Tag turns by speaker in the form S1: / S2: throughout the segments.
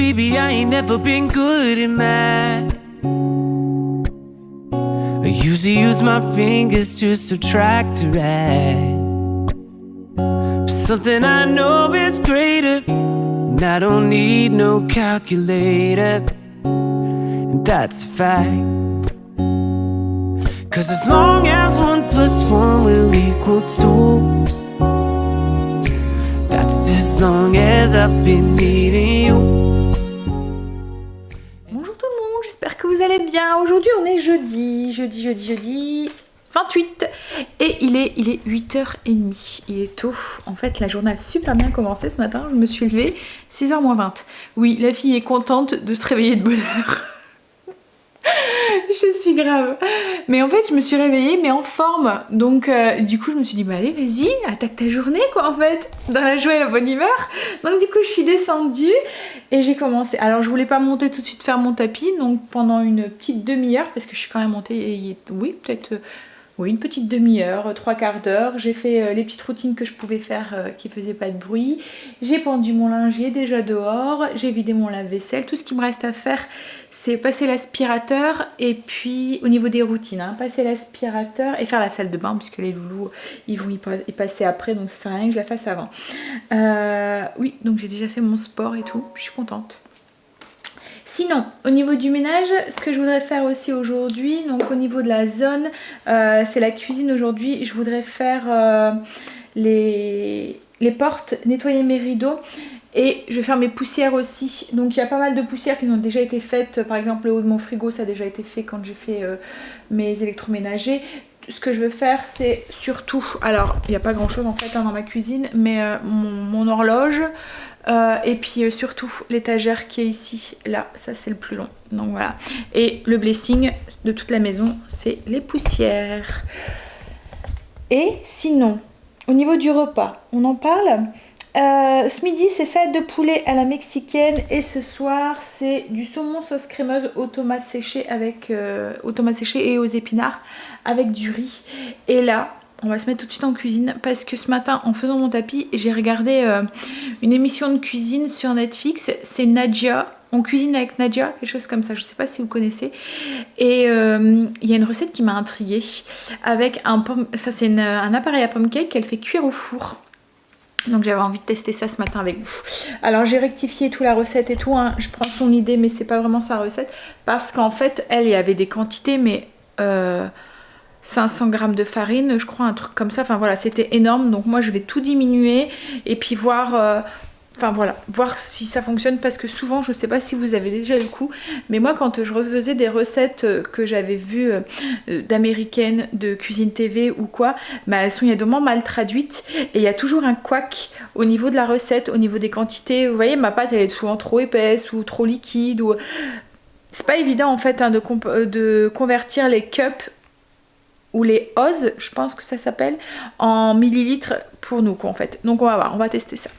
S1: baby, I ain't never been good at math. I usually use my fingers to subtract or add. But something I know is greater, and I don't need no calculator, and that's a fact. 'Cause as long as 1 + 1 will equal 2, that's as long as I've been needing you.
S2: Bonjour tout le monde, j'espère que vous allez bien. Aujourd'hui on est jeudi 28 et il est 8h30. Il est tôt. En fait la journée a super bien commencé ce matin. Je me suis levée 6h moins 20. Oui, la fille est contente de se réveiller de bonne heure. Je suis grave. Mais en fait je me suis réveillée mais en forme. Donc du coup je me suis dit bah allez vas-y, attaque ta journée quoi en fait. Dans la joie et la bonne humeur. Donc du coup je suis descendue et j'ai commencé. Alors je voulais pas monter tout de suite faire mon tapis. Donc pendant une petite demi-heure, parce que je suis quand même montée, oui peut-être... Oui, une petite demi-heure, 3/4 d'heure. J'ai fait les petites routines que je pouvais faire qui faisaient pas de bruit. J'ai pendu mon linge, il est déjà dehors. J'ai vidé mon lave-vaisselle. Tout ce qui me reste à faire, c'est passer l'aspirateur. Et puis, au niveau des routines, hein, passer l'aspirateur et faire la salle de bain, puisque les loulous, ils vont y passer après. Donc, ça sert à rien que je la fasse avant. Oui, donc j'ai déjà fait mon sport et tout. Je suis contente. Sinon, au niveau du ménage, ce que je voudrais faire aussi aujourd'hui, donc au niveau de la zone, c'est la cuisine aujourd'hui. Je voudrais faire les portes, nettoyer mes rideaux et je vais faire mes poussières aussi. Donc il y a pas mal de poussières qui ont déjà été faites. Par exemple, le haut de mon frigo, ça a déjà été fait quand j'ai fait mes électroménagers. Ce que je veux faire, c'est surtout... Alors, il n'y a pas grand chose en fait hein, dans ma cuisine, mais mon horloge... et puis surtout l'étagère qui est ici, là, ça c'est le plus long. Donc voilà. Et le blessing de toute la maison, c'est les poussières. Et sinon, au niveau du repas, on en parle. Ce midi, c'est salade de poulet à la mexicaine. Et ce soir, c'est du saumon sauce crémeuse aux tomates séchées et aux épinards avec du riz. Et là... on va se mettre tout de suite en cuisine parce que ce matin en faisant mon tapis j'ai regardé une émission de cuisine sur Netflix, c'est Nadia, on cuisine avec Nadia, quelque chose comme ça, je sais pas si vous connaissez, et il y a une recette qui m'a intriguée avec un appareil à pomme cake qu'elle fait cuire au four. Donc j'avais envie de tester ça ce matin avec vous. Alors j'ai rectifié tout la recette et tout, hein. Je prends son idée mais c'est pas vraiment sa recette parce qu'en fait elle y avait des quantités mais 500 g de farine, je crois, un truc comme ça. Enfin voilà, c'était énorme. Donc moi, je vais tout diminuer et puis voir... Enfin voilà, voir si ça fonctionne parce que souvent, je sais pas si vous avez déjà eu le coup, mais moi quand je refaisais des recettes que j'avais vues d'américaines, de cuisine TV ou quoi, bah elles sont évidemment mal traduites et il y a toujours un couac au niveau de la recette, au niveau des quantités. Vous voyez, ma pâte elle est souvent trop épaisse ou trop liquide ou... C'est pas évident en fait hein, de convertir les cups ou les oz, je pense que ça s'appelle, en millilitres pour nous quoi en fait. Donc on va voir, on va tester ça.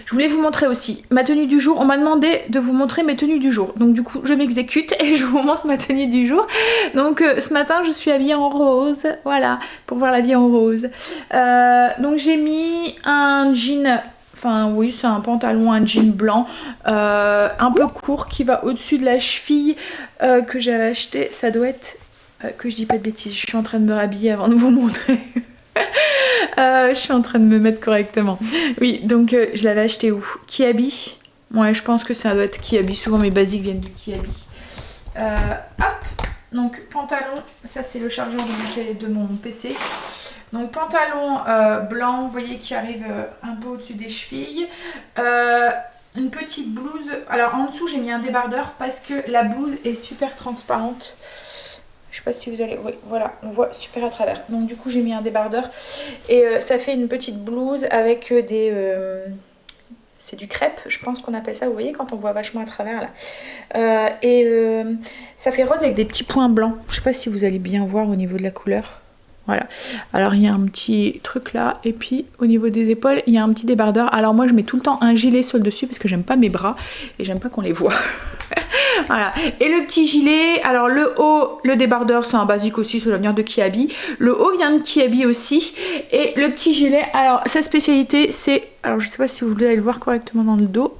S2: Je voulais vous montrer aussi ma tenue du jour. On m'a demandé de vous montrer mes tenues du jour. Donc du coup je m'exécute et je vous montre ma tenue du jour. Donc ce matin je suis habillée en rose. Voilà, pour voir la vie en rose. Donc j'ai mis un jean... Enfin oui, c'est un pantalon, un jean blanc un peu court qui va au-dessus de la cheville que j'avais acheté. Ça doit être... que je dis pas de bêtises, je suis en train de me rhabiller avant de vous montrer. Je suis en train de me mettre correctement. Oui, donc je l'avais acheté où? Kiabi. Ouais, je pense que ça doit être Kiabi. Souvent mes basiques viennent de Kiabi. Hop. Donc pantalon, ça c'est le chargeur de mon PC. Donc pantalon blanc, vous voyez qui arrive un peu au-dessus des chevilles. Une petite blouse. Alors en dessous j'ai mis un débardeur parce que la blouse est super transparente. Je sais pas si vous allez... Oui, voilà, on voit super à travers. Donc du coup j'ai mis un débardeur et ça fait une petite blouse avec des... c'est du crêpe, je pense qu'on appelle ça, vous voyez quand on voit vachement à travers là. Ça fait rose avec des petits points blancs. Je sais pas si vous allez bien voir au niveau de la couleur. Voilà, alors il y a un petit truc là et puis au niveau des épaules il y a un petit débardeur. Alors moi je mets tout le temps un gilet sur le dessus parce que j'aime pas mes bras et j'aime pas qu'on les voit. Voilà, et le petit gilet, alors le haut, le débardeur c'est un basique aussi, ça doit venir de Kiabi. Le haut vient de Kiabi aussi. Et le petit gilet, alors sa spécialité c'est, alors je sais pas si vous allez le voir correctement dans le dos.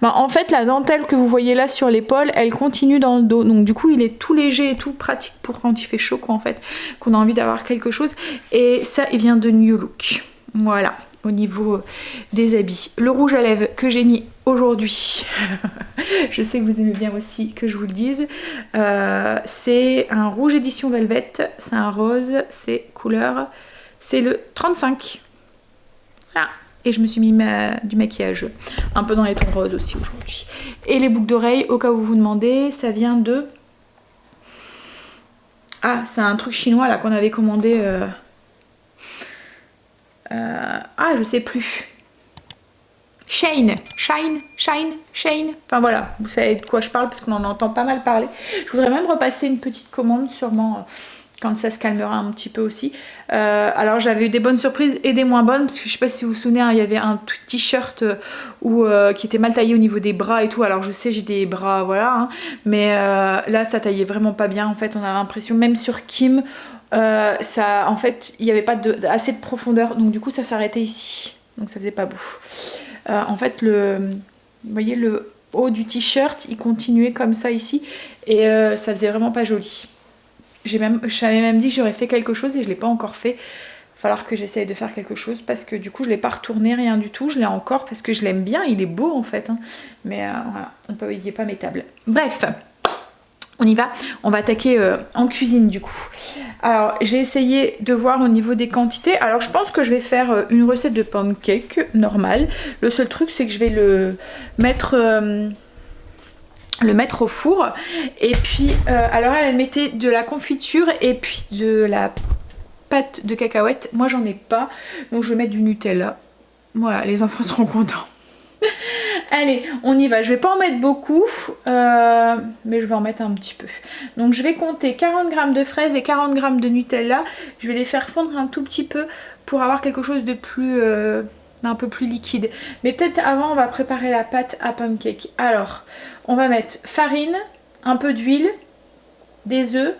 S2: Bah, en fait, la dentelle que vous voyez là sur l'épaule, elle continue dans le dos. Donc du coup, il est tout léger et tout pratique pour quand il fait chaud, quoi, en fait, qu'on a envie d'avoir quelque chose. Et ça, il vient de New Look. Voilà, au niveau des habits. Le rouge à lèvres que j'ai mis aujourd'hui, je sais que vous aimez bien aussi que je vous le dise. C'est un rouge édition Velvet, c'est un rose, c'est couleur, c'est le 35. Voilà. Et je me suis mis du maquillage un peu dans les tons roses aussi aujourd'hui. Et les boucles d'oreilles, au cas où vous vous demandez, ça vient de... Ah, c'est un truc chinois là qu'on avait commandé... Ah, je sais plus. Shane. Enfin voilà, vous savez de quoi je parle parce qu'on en entend pas mal parler. Je voudrais même repasser une petite commande sûrement quand ça se calmera un petit peu aussi. Alors j'avais eu des bonnes surprises et des moins bonnes parce que je sais pas si vous vous souvenez, hein, il y avait un t-shirt qui était mal taillé au niveau des bras et tout. Alors je sais, j'ai des bras, voilà, hein, mais là ça taillait vraiment pas bien. En fait, on a l'impression, même sur Kim, ça, en fait, il n'y avait pas assez de profondeur, donc du coup ça s'arrêtait ici. Donc ça faisait pas beau. En fait, vous voyez le haut du t-shirt, il continuait comme ça ici et ça faisait vraiment pas joli. Je t'avais même dit que j'aurais fait quelque chose et je l'ai pas encore fait. Il va falloir que j'essaye de faire quelque chose parce que du coup je l'ai pas retourné, rien du tout. Je l'ai encore parce que je l'aime bien, il est beau en fait, hein. Mais voilà, il n'est pas métable. Bref, on y va, on va attaquer en cuisine du coup. Alors j'ai essayé de voir au niveau des quantités. Alors je pense que je vais faire une recette de pancake normale. Le seul truc c'est que je vais le mettre au four. Et puis alors elle mettait de la confiture et puis de la pâte de cacahuètes. Moi j'en ai pas, donc je vais mettre du Nutella. Voilà, les enfants seront contents. Allez, on y va. Je vais pas en mettre beaucoup, mais je vais en mettre un petit peu. Donc je vais compter 40 g de fraises et 40 g de Nutella. Je vais les faire fondre un tout petit peu pour avoir quelque chose de plus, d'un peu plus liquide. Mais peut-être avant, on va préparer la pâte à pancake. Alors, on va mettre farine, un peu d'huile, des œufs,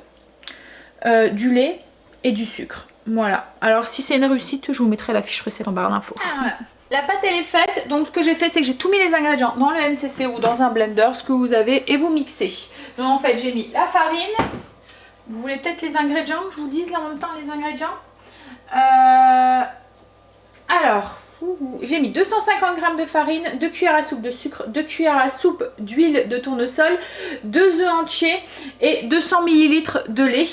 S2: du lait et du sucre. Voilà. Alors si c'est une réussite, je vous mettrai la fiche recette en barre d'infos. Voilà. La pâte elle est faite, donc ce que j'ai fait c'est que j'ai tout mis les ingrédients dans le MCC ou dans un blender, ce que vous avez, et vous mixez. Donc en fait j'ai mis la farine, vous voulez peut-être les ingrédients, je vous dise là en même temps les ingrédients. Alors, j'ai mis 250 g de farine, 2 cuillères à soupe de sucre, 2 cuillères à soupe d'huile de tournesol, 2 œufs entiers et 200 ml de lait.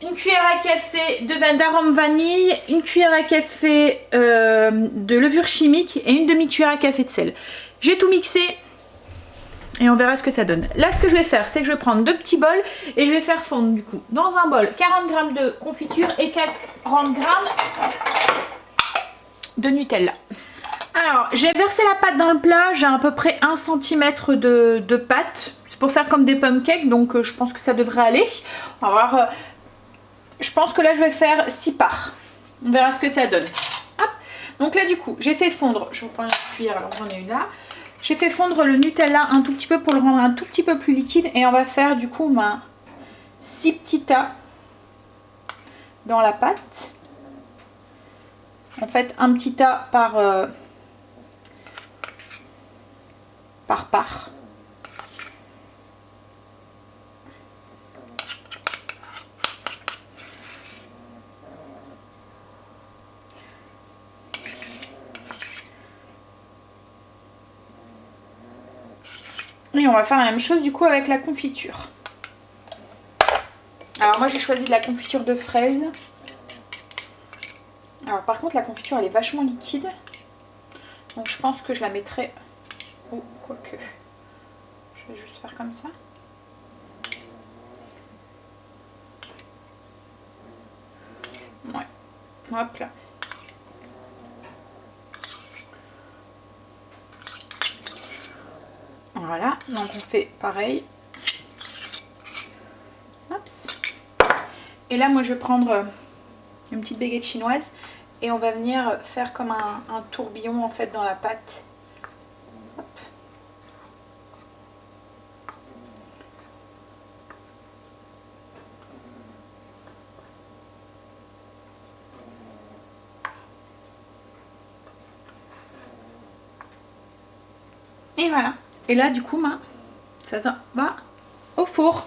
S2: Une cuillère à café d'arôme vanille, une cuillère à café de levure chimique et une demi-cuillère à café de sel. J'ai tout mixé et on verra ce que ça donne. Là, ce que je vais faire, c'est que je vais prendre 2 petits bols et je vais faire fondre du coup dans un bol 40 g de confiture et 40 g de Nutella. Alors, j'ai versé la pâte dans le plat, j'ai à peu près 1 cm de pâte. C'est pour faire comme des pancakes, donc je pense que ça devrait aller. On va voir... Je pense que là je vais faire 6 parts. On verra ce que ça donne. Hop. Donc là du coup j'ai fait fondre, je vais prendre une cuillère, alors j'en ai une là. J'ai fait fondre le Nutella un tout petit peu pour le rendre un tout petit peu plus liquide. Et on va faire du coup 6 petits tas dans la pâte. En fait un petit tas par part. Et on va faire la même chose du coup avec la confiture. Alors moi j'ai choisi de la confiture de fraises. Alors par contre la confiture elle est vachement liquide. Donc je pense que je la mettrai... Oh, quoique. Je vais juste faire comme ça. Ouais. Hop là. Voilà, donc on fait pareil. Hops. Et là, moi, je vais prendre une petite baguette chinoise et on va venir faire comme un tourbillon en fait dans la pâte. Hop. Et voilà. Et là, du coup, ça va au four.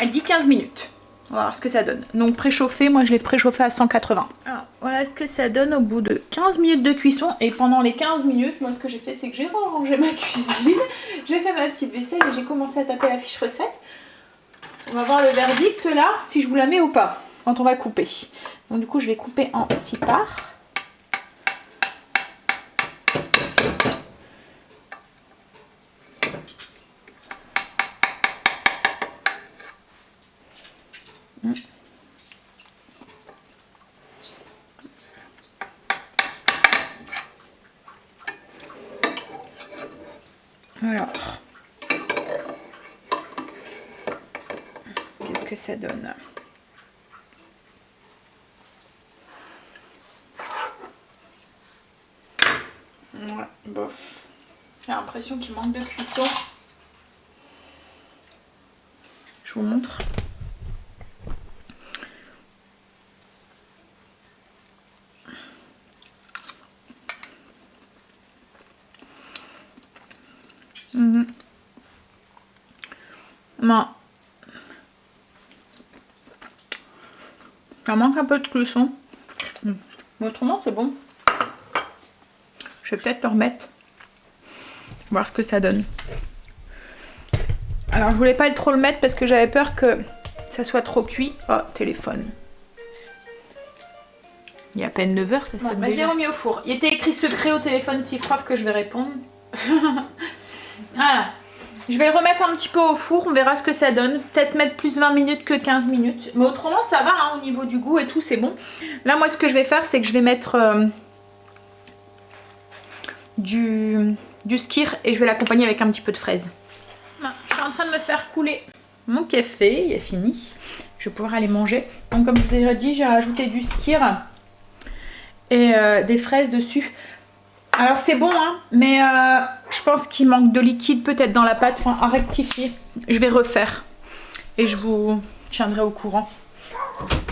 S2: Elle dit 15 minutes. On va voir ce que ça donne. Donc préchauffé, moi je l'ai préchauffé à 180. Alors voilà ce que ça donne au bout de 15 minutes de cuisson. Et pendant les 15 minutes, moi ce que j'ai fait, c'est que j'ai rangé ma cuisine. J'ai fait ma petite vaisselle et j'ai commencé à taper la fiche recette. On va voir le verdict là, si je vous la mets ou pas, quand on va couper. Donc du coup, je vais couper en 6 parts. Alors, qu'est-ce que ça donne? Ouais, bof. J'ai l'impression qu'il manque de cuisson. Je vous montre. Non. Ça manque un peu de cuisson. Mais autrement, c'est bon. Je vais peut-être le remettre. Voir ce que ça donne. Alors, je voulais pas trop le mettre parce que j'avais peur que ça soit trop cuit. Oh, téléphone. Il y a à peine 9 heures, ça sonne déjà. Je l'ai remis au four. Il était écrit secret au téléphone s'ils croient que je vais répondre. Voilà. Je vais le remettre un petit peu au four, on verra ce que ça donne. Peut-être mettre plus 20 minutes que 15 minutes. Mais autrement, ça va, hein, au niveau du goût et tout, c'est bon. Là, moi, ce que je vais faire, c'est que je vais mettre du skyr et je vais l'accompagner avec un petit peu de fraise. Je suis en train de me faire couler mon café, il est fini. Je vais pouvoir aller manger. Donc, comme je vous ai dit, j'ai rajouté du skyr et des fraises dessus. Alors c'est bon, hein, mais je pense qu'il manque de liquide peut-être dans la pâte, enfin à rectifier. Je vais refaire et je vous tiendrai au courant.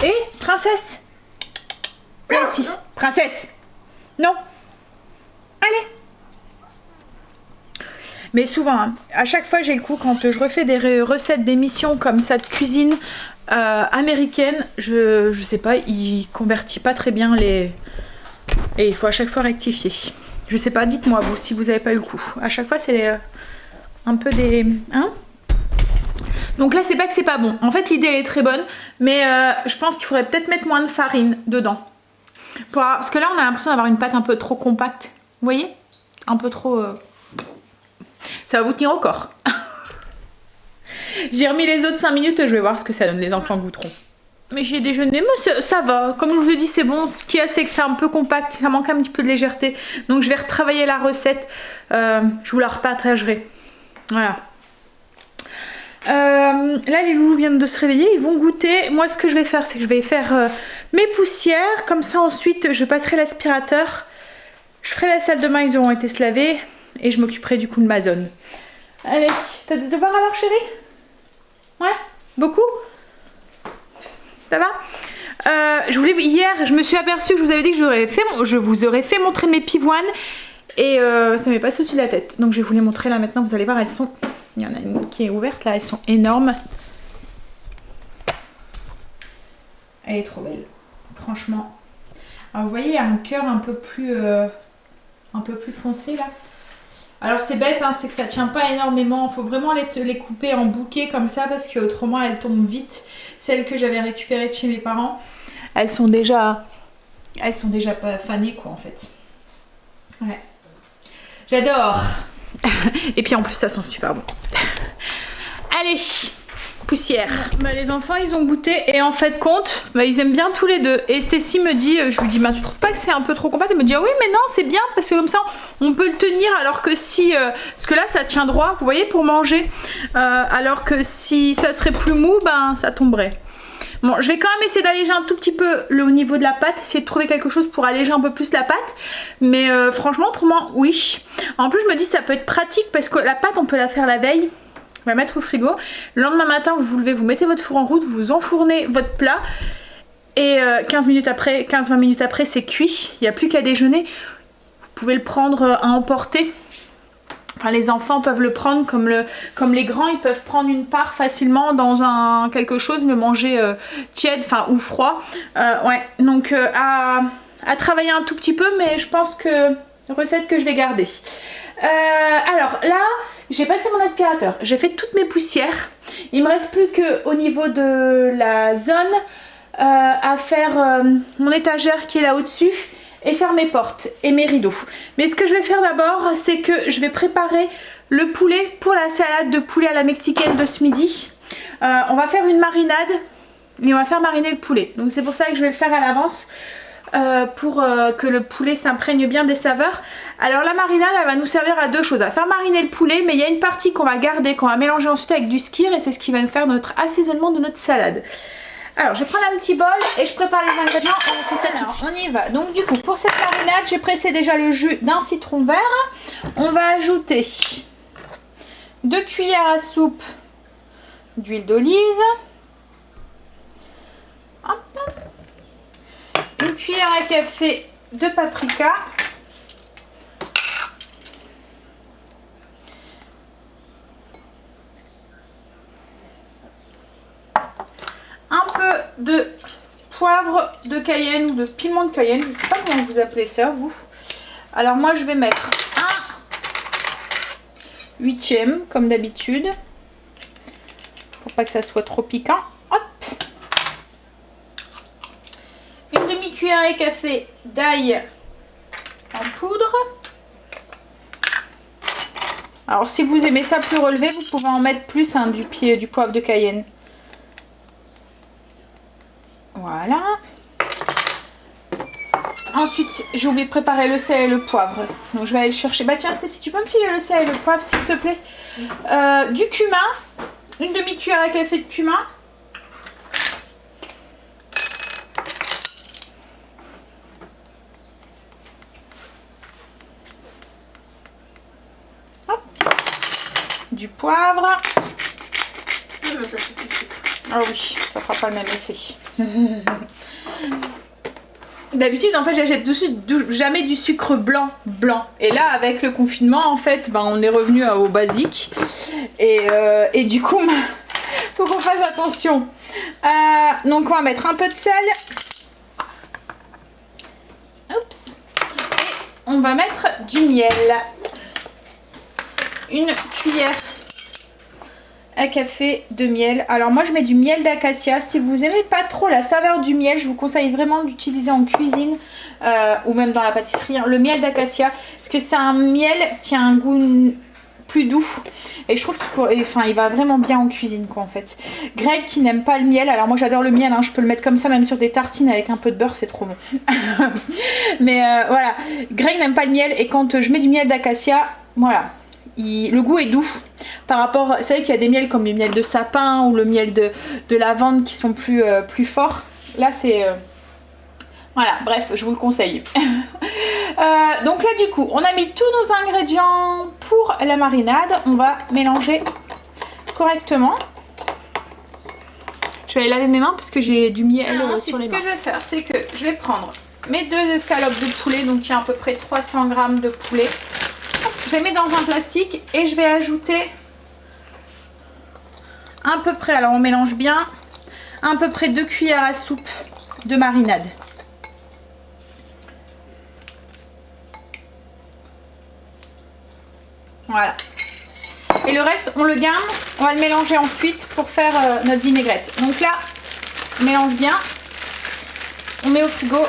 S2: Et princesse, viens ici, princesse. Non, allez. Mais souvent, hein, à chaque fois j'ai le coup quand je refais des recettes d'émissions comme ça de cuisine américaine, je sais pas, il convertit pas très bien les... Et il faut à chaque fois rectifier. Je sais pas, dites-moi vous si vous avez pas eu le coup. À chaque fois c'est un peu des... Hein? Donc là c'est pas que c'est pas bon. En fait l'idée est très bonne, mais je pense qu'il faudrait peut-être mettre moins de farine dedans. Parce que là on a l'impression d'avoir une pâte un peu trop compacte. Vous voyez? Un peu trop... Ça va vous tenir au corps. J'ai remis les autres 5 minutes, je vais voir ce que ça donne, les enfants goûteront. Mais j'ai déjeuné, mais ça va. Comme je vous dis, c'est bon. Ce qu'il y a, c'est que c'est un peu compact. Ça manque un petit peu de légèreté. Donc, je vais retravailler la recette. Je vous la repartagerai. Voilà. Là, les loulous viennent de se réveiller. Ils vont goûter. Moi, ce que je vais faire, c'est que je vais faire mes poussières. Comme ça, ensuite, je passerai l'aspirateur. Je ferai la salle de bain. Ils auront été se laver. Et je m'occuperai du coup de ma zone. Allez, t'as des devoirs alors, chérie? Ouais? Beaucoup? Ça va? Hier, je me suis aperçue que je vous avais dit que je vous aurais fait montrer mes pivoines et ça m'est passé au-dessus de la tête. Donc je vais vous les montrer là maintenant, vous allez voir, elles sont... Il y en a une qui est ouverte là, elles sont énormes. Elle est trop belle, franchement. Alors vous voyez, il y a un cœur un peu plus foncé là. Alors c'est bête, hein, c'est que ça tient pas énormément. Il faut vraiment les couper en bouquets comme ça parce qu'autrement elles tombent vite. Celles que j'avais récupérées de chez mes parents, elles sont déjà pas fanées quoi en fait. Ouais. J'adore. Et puis en plus ça sent super bon. Allez, poussière. Bah, les enfants ils ont goûté et en fait compte, bah, ils aiment bien tous les deux. Et Stécie me dit, je lui dis bah tu trouves pas que c'est un peu trop compact? Elle me dit ah oui mais non c'est bien parce que comme ça on peut le tenir alors que si... parce que là ça tient droit, vous voyez, pour manger. Alors que si ça serait plus mou, ben ça tomberait. Bon, je vais quand même essayer d'alléger un tout petit peu le niveau de la pâte, essayer de trouver quelque chose pour alléger un peu plus la pâte. Mais franchement, autrement, oui. En plus, je me dis ça peut être pratique parce que la pâte, on peut la faire la veille. On va la mettre au frigo. Le lendemain matin, vous vous levez, vous mettez votre four en route, vous enfournez votre plat. Et 15-20 minutes après, c'est cuit. Il n'y a plus qu'à déjeuner. Vous pouvez le prendre à emporter. Enfin, les enfants peuvent le prendre comme les grands, ils peuvent prendre une part facilement dans quelque chose, le manger tiède, enfin ou froid. Ouais, donc à travailler un tout petit peu, mais je pense que recette que je vais garder. Alors là, j'ai passé mon aspirateur, j'ai fait toutes mes poussières. Il me reste plus que au niveau de la zone à faire mon étagère qui est là au-dessus. Et faire mes portes et mes rideaux. Mais ce que je vais faire d'abord, c'est que je vais préparer le poulet pour la salade de poulet à la mexicaine de ce midi. On va faire une marinade, mais on va faire mariner le poulet. Donc c'est pour ça que je vais le faire à l'avance, pour que le poulet s'imprègne bien des saveurs. Alors la marinade, elle va nous servir à deux choses. À faire mariner le poulet, mais il y a une partie qu'on va garder, qu'on va mélanger ensuite avec du skyr, et c'est ce qui va nous faire notre assaisonnement de notre salade. Alors, je prends un petit bol et je prépare les ingrédients. On fait ça tout de suite. On y va. Donc, du coup, pour cette marinade, j'ai pressé déjà le jus d'un citron vert. On va ajouter 2 cuillères à soupe d'huile d'olive. Une cuillère à café de paprika. Un peu de poivre de Cayenne ou de piment de Cayenne, je ne sais pas comment vous appelez ça vous. Alors moi je vais mettre un 8e comme d'habitude, pour pas que ça soit trop piquant. Hop. Une demi-cuillère à café d'ail en poudre. Alors si vous aimez ça plus relevé, vous pouvez en mettre plus, hein, du poivre de Cayenne. Voilà. Ensuite, j'ai oublié de préparer le sel et le poivre. Donc, je vais aller le chercher. Bah, tiens, Stécie, tu peux me filer le sel et le poivre, s'il te plaît. Du cumin. Une demi-cuillère à café de cumin. Hop. Du poivre. Ah oui, ça fera pas le même effet. D'habitude, en fait, j'achète jamais du sucre blanc. Et là, avec le confinement, en fait, ben, on est revenu au basique. Et du coup, faut qu'on fasse attention. Donc, on va mettre un peu de sel. Oups. Et on va mettre du miel. Une cuillère à café de miel. Alors moi je mets du miel d'acacia. Si vous aimez pas trop la saveur du miel, je vous conseille vraiment d'utiliser en cuisine ou même dans la pâtisserie, hein, le miel d'acacia, parce que c'est un miel qui a un goût plus doux et je trouve qu'il va vraiment bien en cuisine quoi en fait. Greg qui n'aime pas le miel, alors moi j'adore le miel, hein, je peux le mettre comme ça même sur des tartines avec un peu de beurre, c'est trop bon. Mais voilà, Greg n'aime pas le miel et quand je mets du miel d'acacia, voilà, le goût est doux par rapport, c'est vrai qu'il y a des miels comme le miel de sapin ou le miel de lavande qui sont plus forts. Là c'est voilà, bref, je vous le conseille. Donc là du coup on a mis tous nos ingrédients pour la marinade. On va mélanger correctement. Je vais aller laver mes mains parce que j'ai du miel sur les mains. Ce que je vais faire, c'est que je vais prendre mes 2 escalopes de poulet, donc il y a à peu près 300 g de poulet. Je les mets dans un plastique et je vais ajouter à peu près, alors on mélange bien, à peu près 2 cuillères à soupe de marinade. Voilà. Et le reste, on le garde, on va le mélanger ensuite pour faire notre vinaigrette. Donc là, on mélange bien, on met au frigo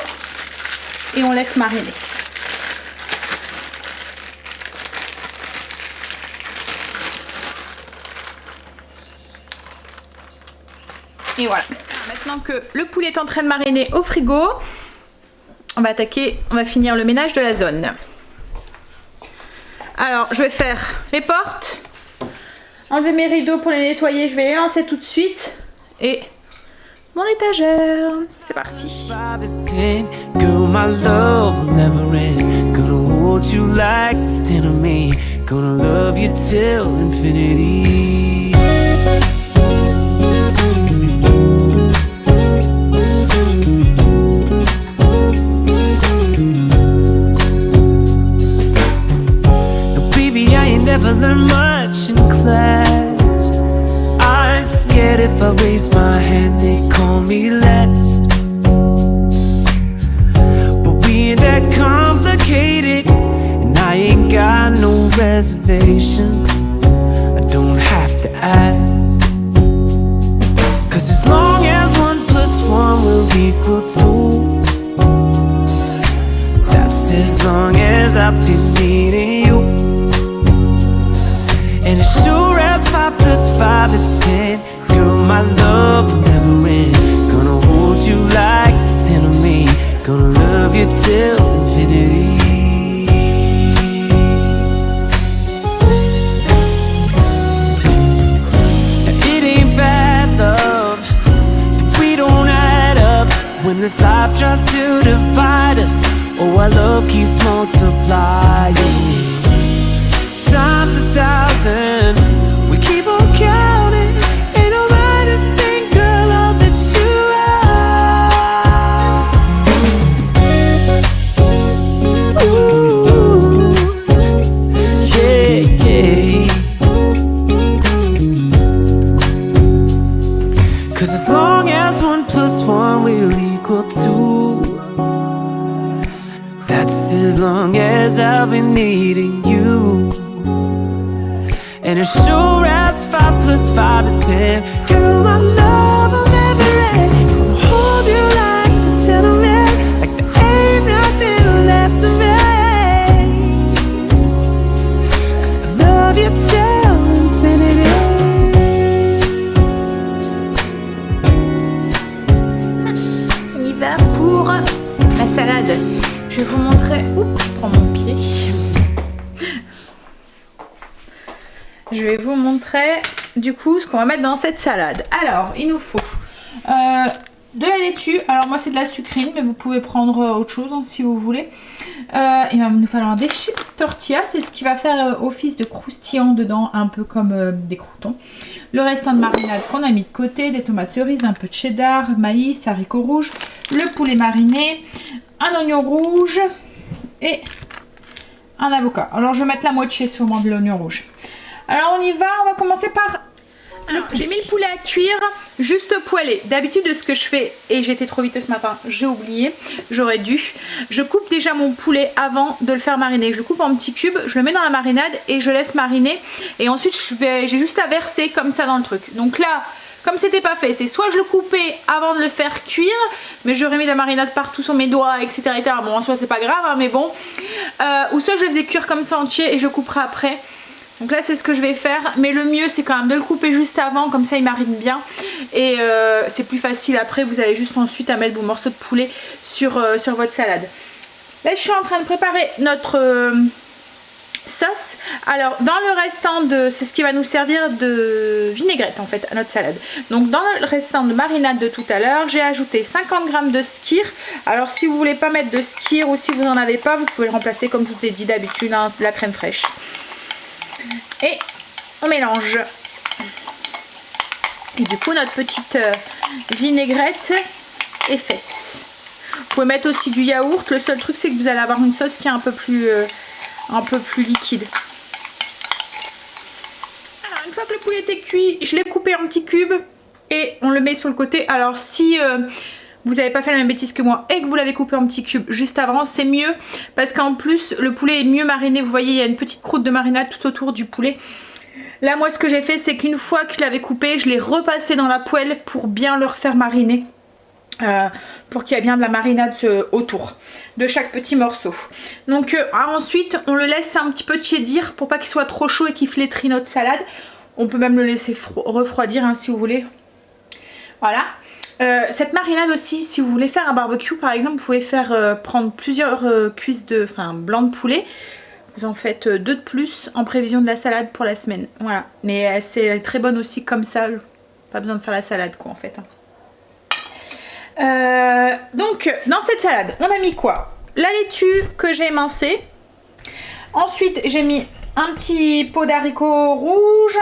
S2: et on laisse mariner. Et voilà. Maintenant que le poulet est en train de mariner au frigo, on va finir le ménage de la zone. Alors, je vais faire les portes, enlever mes rideaux pour les nettoyer, je vais les lancer tout de suite. Et mon étagère, c'est parti.
S1: Girl, my love will never end. Gonna hold you like this to me. Gonna love you till infinity. Never I've been needing you. And as sure as 5 + 5 is 10, girl, my love will never end. Gonna hold you like it's 10 of me. Gonna love you till infinity. It ain't bad love that we don't add up when this life tries to divide us. Oh, our love keeps multiplying times 1,000. We keep on counting. Ain't nobody to sing, girl, all that you are. Ooh, yeah, yeah. 'Cause as long as 1 + 1 will equal 2, that's as long as I've been needing you. And as sure as 5 + 5 is 10, girl, my love will never end. Gonna hold you like this till the end, like there ain't nothing left of me. I love you till infinity.
S2: On y va pour la salade. Je vais vous montrer. Oups, je prends mon pied. Je vais vous montrer du coup ce qu'on va mettre dans cette salade. Alors, il nous faut de la laitue. Alors moi c'est de la sucrine, mais vous pouvez prendre autre chose hein, si vous voulez. Il va nous falloir des chips tortilla, c'est ce qui va faire office de croustillant dedans, un peu comme des croûtons. Le restant de marinade qu'on a mis de côté, des tomates cerises, un peu de cheddar, maïs, haricots rouges, le poulet mariné, un oignon rouge et un avocat. Alors je vais mettre la moitié sûrement de l'oignon rouge. Alors on y va, on va commencer par... J'ai mis le poulet à cuire, juste poêlé. D'habitude ce que je fais, et j'étais trop vite ce matin, j'ai oublié, j'aurais dû. Je coupe déjà mon poulet avant de le faire mariner. Je le coupe en petits cubes, je le mets dans la marinade et je laisse mariner. Et ensuite j'ai juste à verser comme ça dans le truc. Donc là, comme c'était pas fait, c'est soit je le coupais avant de le faire cuire, mais j'aurais mis la marinade partout sur mes doigts, etc. Bon en soi c'est pas grave, hein, mais bon. Ou soit je le faisais cuire comme ça entier et je couperai après. Donc là c'est ce que je vais faire, mais le mieux c'est quand même de le couper juste avant, comme ça il marine bien. Et c'est plus facile après, vous avez juste ensuite à mettre vos morceaux de poulet sur votre salade. Là je suis en train de préparer notre sauce. Alors dans le restant de... c'est ce qui va nous servir de vinaigrette en fait à notre salade. Donc dans le restant de marinade de tout à l'heure, j'ai ajouté 50 g de skyr. Alors si vous voulez pas mettre de skyr ou si vous n'en avez pas, vous pouvez le remplacer comme je vous ai dit d'habitude, hein, la crème fraîche. Et on mélange. Et du coup notre petite vinaigrette est faite. Vous pouvez mettre aussi du yaourt. Le seul truc c'est que vous allez avoir une sauce qui est un peu plus liquide. Alors une fois que le poulet était cuit, je l'ai coupé en petits cubes et on le met sur le côté. Alors si vous n'avez pas fait la même bêtise que moi et que vous l'avez coupé en petits cubes juste avant, c'est mieux parce qu'en plus le poulet est mieux mariné. Vous voyez il y a une petite croûte de marinade tout autour du poulet. Là moi ce que j'ai fait c'est qu'une fois que je l'avais coupé, je l'ai repassé dans la poêle pour bien le refaire mariner. Pour qu'il y ait bien de la marinade autour de chaque petit morceau. Donc ensuite on le laisse un petit peu tiédir pour pas qu'il soit trop chaud et qu'il flétrit notre salade. On peut même le laisser refroidir hein, si vous voulez. Voilà. Cette marinade aussi, si vous voulez faire un barbecue par exemple, vous pouvez faire prendre plusieurs cuisses de blanc de poulet. Vous en faites 2 de plus en prévision de la salade pour la semaine. Voilà. Mais c'est très bonne aussi comme ça. Pas besoin de faire la salade quoi en fait. Donc dans cette salade on a mis quoi? La laitue que j'ai émincée. Ensuite j'ai mis un petit pot d'haricots rouges,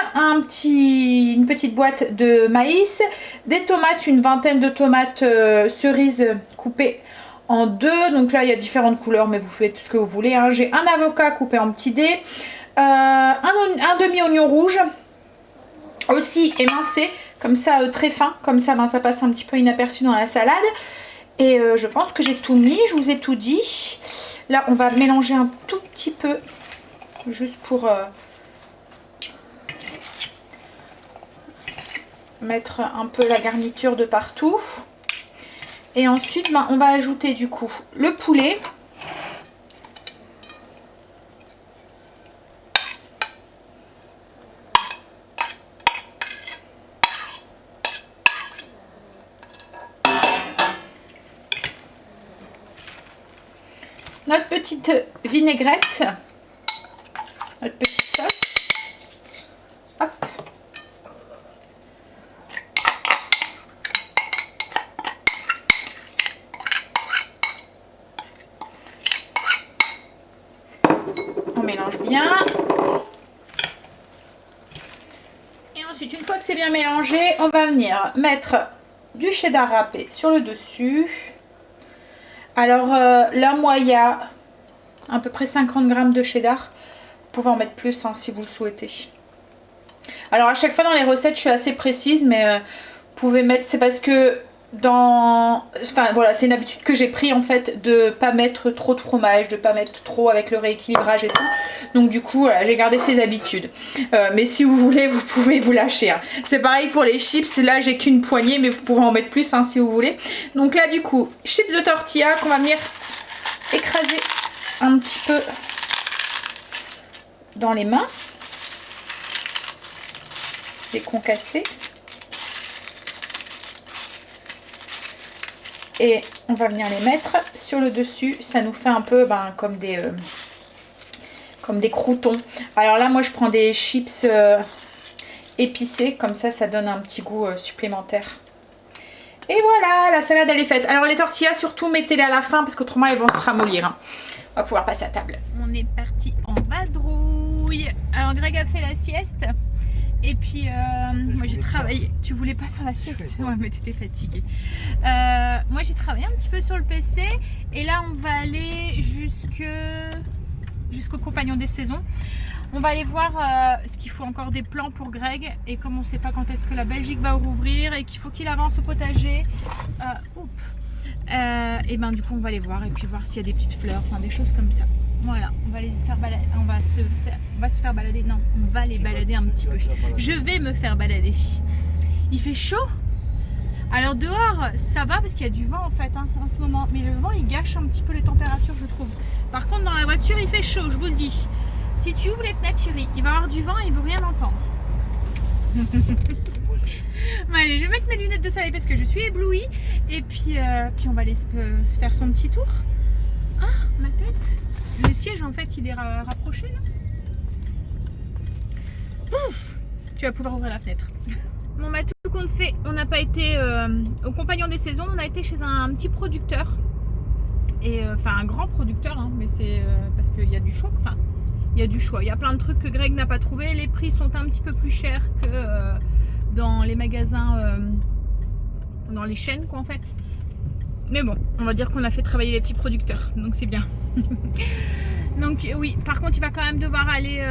S2: une petite boîte de maïs, des tomates, une vingtaine de tomates cerises coupées en 2. Donc là il y a différentes couleurs mais vous faites ce que vous voulez hein. J'ai un avocat coupé en petits dés, un demi-oignon rouge aussi émincé comme ça, très fin, comme ça ça passe un petit peu inaperçu dans la salade. Et je pense que j'ai tout mis, je vous ai tout dit. Là on va mélanger un tout petit peu juste pour mettre un peu la garniture de partout. Et ensuite on va ajouter du coup le poulet. notre petite vinaigrette, notre petite sauce. Hop. On mélange bien. Et ensuite, une fois que c'est bien mélangé, on va venir mettre du cheddar râpé sur le dessus. Alors là, moi, il y a à peu près 50 g de cheddar. Vous pouvez en mettre plus hein, si vous le souhaitez. Alors à chaque fois dans les recettes, je suis assez précise, mais vous pouvez mettre... C'est parce que dans... Enfin voilà, c'est une habitude que j'ai pris en fait de pas mettre trop de fromage, de pas mettre trop avec le rééquilibrage et tout. Donc du coup, voilà, j'ai gardé ces habitudes. Mais si vous voulez, vous pouvez vous lâcher. Hein. C'est pareil pour les chips. Là, j'ai qu'une poignée, mais vous pouvez en mettre plus hein, si vous voulez. Donc là, du coup, chips de tortilla qu'on va venir écraser un petit peu dans les mains. Les concasser. Et on va venir les mettre sur le dessus. Ça nous fait un peu comme des croûtons. Alors là, moi, je prends des chips épicés. Comme ça donne un petit goût supplémentaire. Et voilà, la salade, elle est faite. Alors les tortillas, surtout, mettez-les à la fin parce qu'autrement, elles vont se ramollir. Hein. On va pouvoir passer à table. On est parti en vadrouille. Alors Greg a fait la sieste. Et puis moi j'ai travaillé. Tu voulais pas faire la sieste? Ouais, mais t'étais fatiguée. Moi j'ai travaillé un petit peu sur le PC. Et là on va aller jusqu'au compagnon des saisons. On va aller voir ce qu'il faut encore des plans pour Greg. Et comme on ne sait pas quand est-ce que la Belgique va rouvrir et qu'il faut qu'il avance au potager. Et ben du coup on va aller voir et puis voir s'il y a des petites fleurs, enfin des choses comme ça. Voilà, on va les faire balader, on va se faire balader, non, on va les balader un petit peu. Je vais me faire balader. Il fait chaud. Alors dehors, ça va parce qu'il y a du vent en fait hein, en ce moment. Mais le vent, il gâche un petit peu les températures, je trouve. Par contre, dans la voiture, il fait chaud, je vous le dis. Si tu ouvres les fenêtres, chérie, il va y avoir du vent et il ne veut rien entendre. Bon, allez, je vais mettre mes lunettes de soleil parce que je suis éblouie. Et puis on va aller faire son petit tour. Ah, ma tête. Le siège en fait il est rapproché là. Pouf, tu vas pouvoir ouvrir la fenêtre. Bon bah tout compte fait, on n'a pas été au compagnon des saisons, on a été chez un petit producteur. Et enfin un grand producteur hein, mais c'est parce qu'il y a du choix. Enfin il y a du choix, il y a plein de trucs que Greg n'a pas trouvé. Les prix sont un petit peu plus chers que dans les magasins, dans les chaînes quoi en fait. Mais bon, on va dire qu'on a fait travailler les petits producteurs, donc c'est bien. Donc oui, par contre il va quand même devoir aller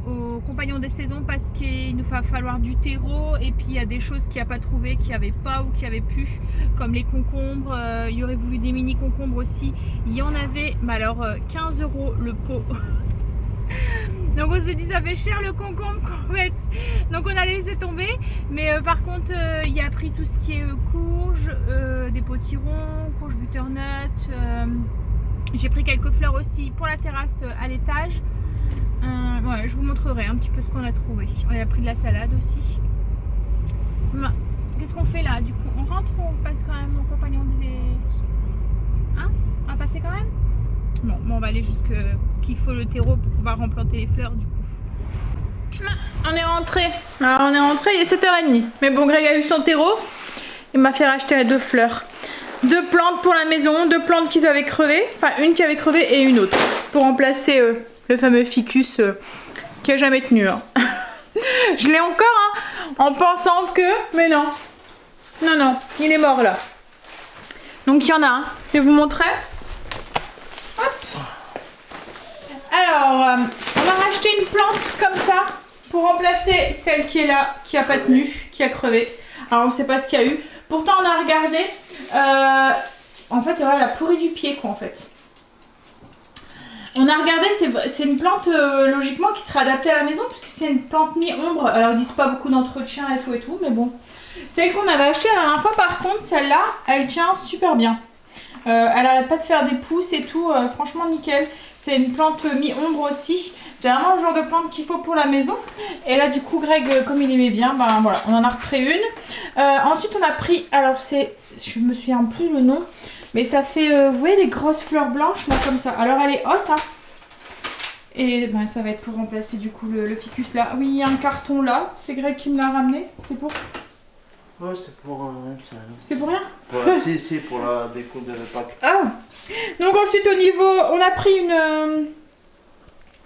S2: au compagnon des saisons parce qu'il nous va falloir du terreau. Et puis il y a des choses qu'il n'a pas trouvé, qu'il n'y avait pas ou qu'il n'y avait plus, comme les concombres. Il y aurait voulu des mini concombres aussi. Il y en avait, mais alors 15 € le pot. Donc on s'est dit ça fait cher le concombre en fait. Donc on a laissé tomber. Mais par contre il a pris tout ce qui est courge, des potirons, courge butternut. J'ai pris quelques fleurs aussi pour la terrasse à l'étage. Ouais, je vous montrerai un petit peu ce qu'on a trouvé. On a pris de la salade aussi. Qu'est-ce qu'on fait là du coup? On rentre ou on passe quand même au compagnon des... Hein? On va passer quand même? Bon, on va aller jusqu'à ce qu'il faut le terreau pour pouvoir replanter les fleurs du coup. On est rentré. Alors on est rentré, il est 7h30. Mais bon, Greg a eu son terreau. Il m'a fait racheter 2 fleurs. 2 plantes pour la maison, 2 plantes qu'ils avaient crevées. Enfin, une qui avait crevé et une autre. Pour remplacer le fameux ficus qui a jamais tenu. Hein. Je l'ai encore hein, en pensant que... Mais non. Non, non, il est mort là. Donc il y en a un. Je vais vous montrer. Hop. Alors, on va racheter une plante comme ça pour remplacer celle qui est là, qui a pas tenu, qui a crevé. Alors on sait pas ce qu'il y a eu. Pourtant on a regardé. En fait, voilà, la pourrie du pied quoi en fait. On a regardé, c'est une plante logiquement qui serait adaptée à la maison puisque c'est une plante mi-ombre. Alors ils disent pas beaucoup d'entretien et tout, mais bon. Celle qu'on avait achetée la dernière fois par contre, celle-là, elle tient super bien. Elle arrête pas de faire des pousses et tout, franchement nickel. C'est une plante mi-ombre aussi. C'est vraiment le genre de plante qu'il faut pour la maison. Et là du coup Greg, comme il aimait bien, ben voilà, on en a repris une. Ensuite on a pris, alors c'est, je me souviens plus le nom, Mais ça fait, vous voyez les grosses fleurs blanches là comme ça. Alors elle est haute hein. Et ben, ça va être pour remplacer du coup le ficus là. Oui, il y a un carton là. C'est Greg qui me l'a ramené. C'est pour...
S3: Ouais, c'est pour...
S2: C'est pour rien
S3: si, pour la déco de Pâques.
S2: Ah. Donc ensuite au niveau... On a pris une...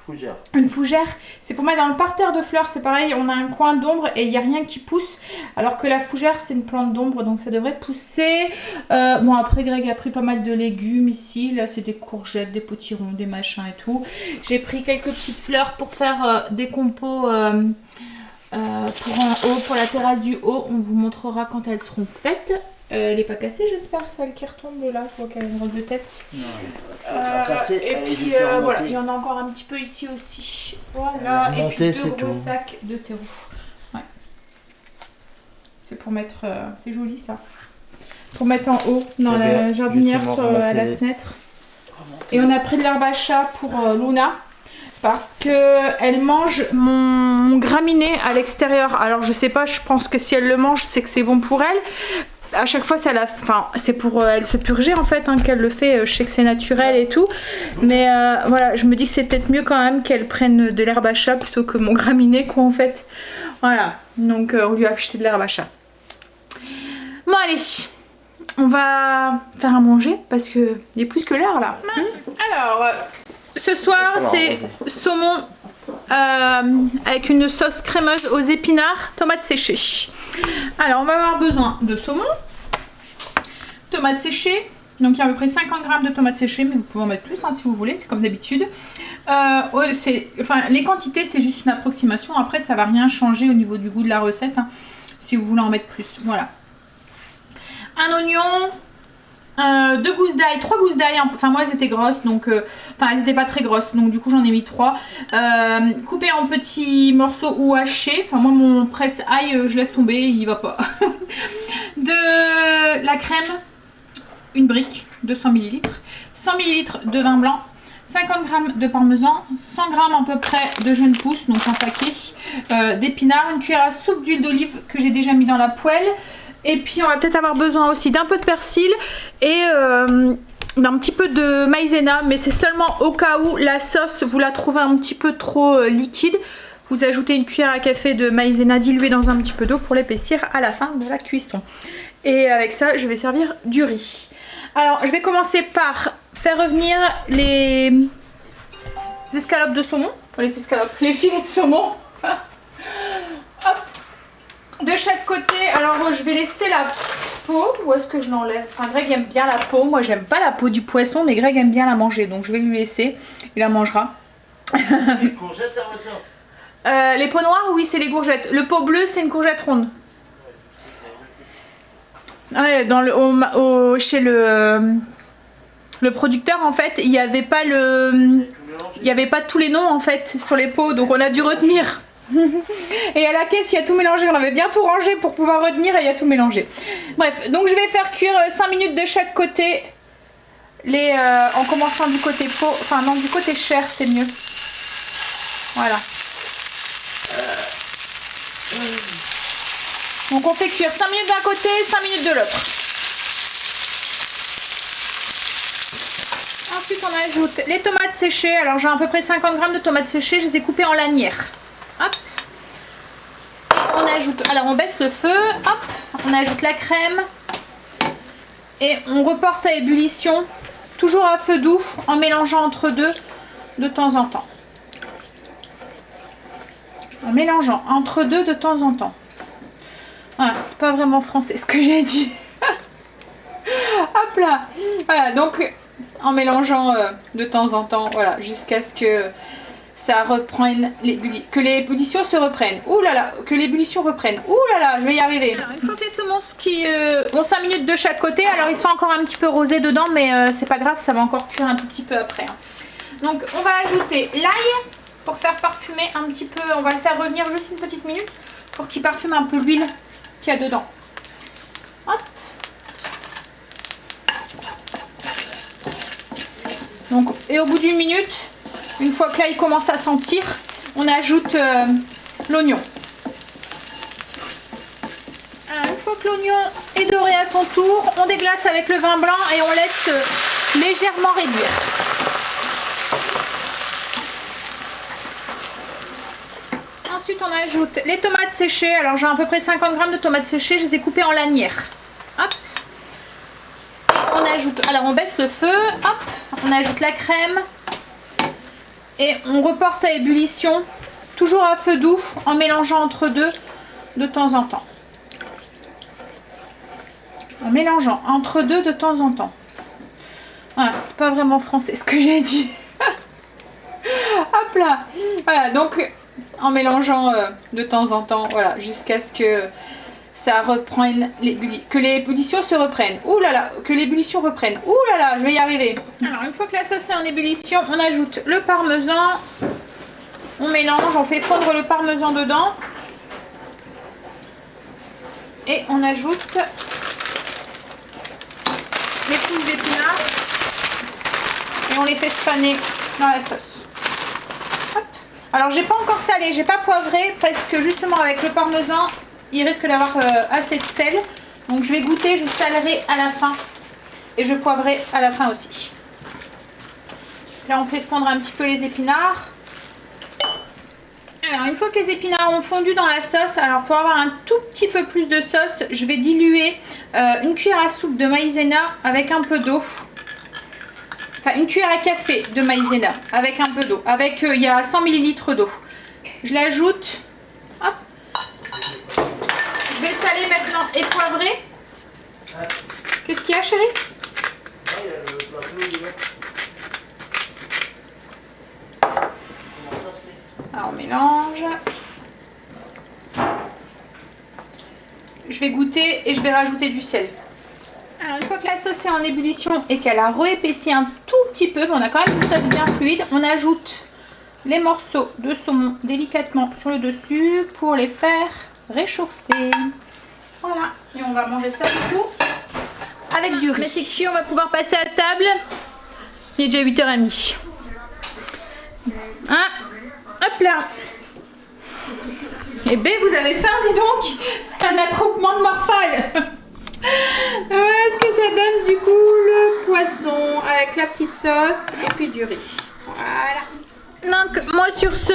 S3: Fougère.
S2: Une fougère, c'est pour mettre dans le parterre de fleurs, c'est pareil, on a un coin d'ombre et il n'y a rien qui pousse, alors que la fougère c'est une plante d'ombre donc ça devrait pousser. Bon après Greg a pris pas mal de légumes ici, là c'est des courgettes, des potirons, des machins et tout. J'ai pris quelques petites fleurs pour faire des compos pour en haut, pour la terrasse du haut, on vous montrera quand elles seront faites. Elle n'est pas cassée j'espère, celle qui retombe là, je vois qu'elle a une robe de tête.
S3: Non,
S2: Et puis voilà, il y en a encore un petit peu ici aussi. Voilà, et puis deux gros sacs de terreau. Ouais. C'est pour mettre, c'est joli ça. Pour mettre en haut, dans la jardinière, à la fenêtre. Et on a pris de l'herbe à chat pour Luna. Parce que elle mange mon graminé à l'extérieur. Alors je sais pas, je pense que si elle le mange, c'est que c'est bon pour elle. À chaque fois c'est pour elle se purger en fait hein, qu'elle le fait, je sais que c'est naturel et tout, mais voilà, je me dis que c'est peut-être mieux quand même qu'elle prenne de l'herbe à chat plutôt que mon graminé quoi en fait, voilà, donc on lui a acheté de l'herbe à chat. Bon allez, on va faire à manger parce que il est plus que l'heure là. Alors ce soir c'est saumon avec une sauce crémeuse aux épinards, tomates séchées. Alors on va avoir besoin de saumon, tomates séchées, donc il y a à peu près 50 g de tomates séchées, mais vous pouvez en mettre plus hein, si vous voulez, c'est comme d'habitude. Les quantités c'est juste une approximation, après ça va rien changer au niveau du goût de la recette, hein, si vous voulez en mettre plus, voilà. Un oignon, 2 gousses d'ail, 3 gousses d'ail, enfin moi elles étaient grosses donc, enfin elles n'étaient pas très grosses donc du coup j'en ai mis 3, coupées en petits morceaux ou hachés, enfin moi mon presse ail je laisse tomber, il va pas. De la crème, une brique, 200 ml, 100 ml de vin blanc, 50 g de parmesan, 100 g à peu près de jeunes pousses, donc un paquet, d'épinards, une cuillère à soupe d'huile d'olive que j'ai déjà mis dans la poêle. Et puis on va peut-être avoir besoin aussi d'un peu de persil et d'un petit peu de maïzena, mais c'est seulement au cas où la sauce vous la trouvez un petit peu trop liquide. Vous ajoutez une cuillère à café de maïzena diluée dans un petit peu d'eau pour l'épaissir à la fin de la cuisson. Et avec ça je vais servir du riz. Alors je vais commencer par faire revenir les escalopes de saumon, enfin les filets de saumon. Hop. De chaque côté, alors je vais laisser la peau, où est-ce que je l'enlève? Enfin Greg aime bien la peau, moi j'aime pas la peau du poisson mais Greg aime bien la manger donc je vais lui laisser, il la mangera.
S3: Les courgettes ça ressemble.
S2: Les peaux noires oui c'est les courgettes, le pot bleu c'est une courgette ronde. Ouais, chez le producteur en fait il n'y avait pas tous les noms en fait sur les pots donc on a dû retenir. Et à la caisse il y a tout mélangé, on avait bien tout rangé pour pouvoir retenir et il y a tout mélangé. Bref, donc je vais faire cuire 5 minutes de chaque côté en commençant du côté peau, enfin non du côté chair c'est mieux. Voilà. Donc on fait cuire 5 minutes d'un côté, 5 minutes de l'autre. Ensuite on ajoute les tomates séchées, alors j'ai à peu près 50 g de tomates séchées, je les ai coupées en lanières. Hop. Et on ajoute, alors on baisse le feu, hop, on ajoute la crème et on reporte à ébullition, toujours à feu doux, en mélangeant entre deux de temps en temps. En mélangeant entre deux de temps en temps. Voilà, c'est pas vraiment français ce que j'ai dit. Hop là. Voilà, donc en mélangeant de temps en temps, voilà, jusqu'à ce que ça reprenne, que l'ébullition se reprenne. Ouh là là, que l'ébullition reprenne. Ouh là là, je vais y arriver. Alors, il faut que les saumons qui ont 5 minutes de chaque côté, alors ils sont encore un petit peu rosés dedans, mais c'est pas grave, ça va encore cuire un tout petit peu après. Hein. Donc on va ajouter l'ail pour faire parfumer un petit peu, on va le faire revenir juste une petite minute pour qu'il parfume un peu l'huile qu'il y a dedans. Hop. Donc, et au bout d'une minute, une fois que l'ail commence à sentir, on ajoute l'oignon. Alors une fois que l'oignon est dorer à son tour. On déglace avec le vin blanc et on laisse légèrement réduire. Ensuite, on ajoute les tomates séchées. Alors, j'ai à peu près 50 g de tomates séchées. Je les ai coupées en lanières. Hop. Et on ajoute... Alors, on baisse le feu. Hop. On ajoute la crème. Et on reporte à ébullition. Toujours à feu doux. En mélangeant entre deux de temps en temps. En mélangeant entre deux de temps en temps. Voilà. C'est pas vraiment français ce que j'ai dit. Hop là. Voilà. Donc... en mélangeant de temps en temps, voilà, jusqu'à ce que ça reprenne, que l'ébullition se reprenne. Ouh là là, que l'ébullition reprenne. Ouh là là, je vais y arriver. Alors, une fois que la sauce est en ébullition, on ajoute le parmesan. On mélange, on fait fondre le parmesan dedans. Et on ajoute les pousses d'épinards. Et on les fait se faner dans la sauce. Alors j'ai pas encore salé, j'ai pas poivré parce que justement avec le parmesan il risque d'avoir assez de sel. Donc je vais goûter, je salerai à la fin et je poivrerai à la fin aussi. Là on fait fondre un petit peu les épinards. Alors une fois que les épinards ont fondu dans la sauce, alors pour avoir un tout petit peu plus de sauce, je vais diluer une cuillère à soupe de maïzena avec un peu d'eau. Enfin, une cuillère à café de maïzena avec un peu d'eau. Avec, il y a 100 ml d'eau. Je l'ajoute. Hop. Je vais saler maintenant et poivrer. Qu'est-ce qu'il y a, chérie? Alors, on mélange. Je vais goûter et je vais rajouter du sel. Alors une fois que la sauce est en ébullition et qu'elle a réépaissi un tout petit peu, on a quand même une sauce bien fluide, on ajoute les morceaux de saumon délicatement sur le dessus pour les faire réchauffer. Voilà, et on va manger ça du coup avec du riz. Mais c'est cuit, on va pouvoir passer à table. Il est déjà 8h30. Hein? Hop là. Et B, vous avez faim, dis donc? Un attroupement de morphale. Voilà ce que ça donne du coup le poisson avec la petite sauce et puis du riz. Voilà. Donc moi sur ce,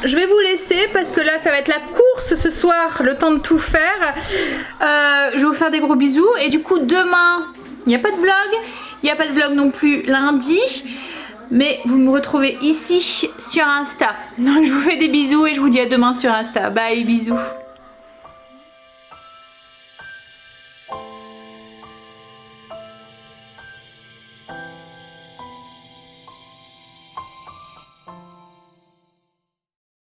S2: je vais vous laisser parce que là ça va être la course ce soir, le temps de tout faire. Je vais vous faire des gros bisous et du coup demain il n'y a pas de vlog, il n'y a pas de vlog non plus lundi. Mais vous me retrouvez ici sur Insta. Donc je vous fais des bisous et je vous dis à demain sur Insta. Bye, bisous.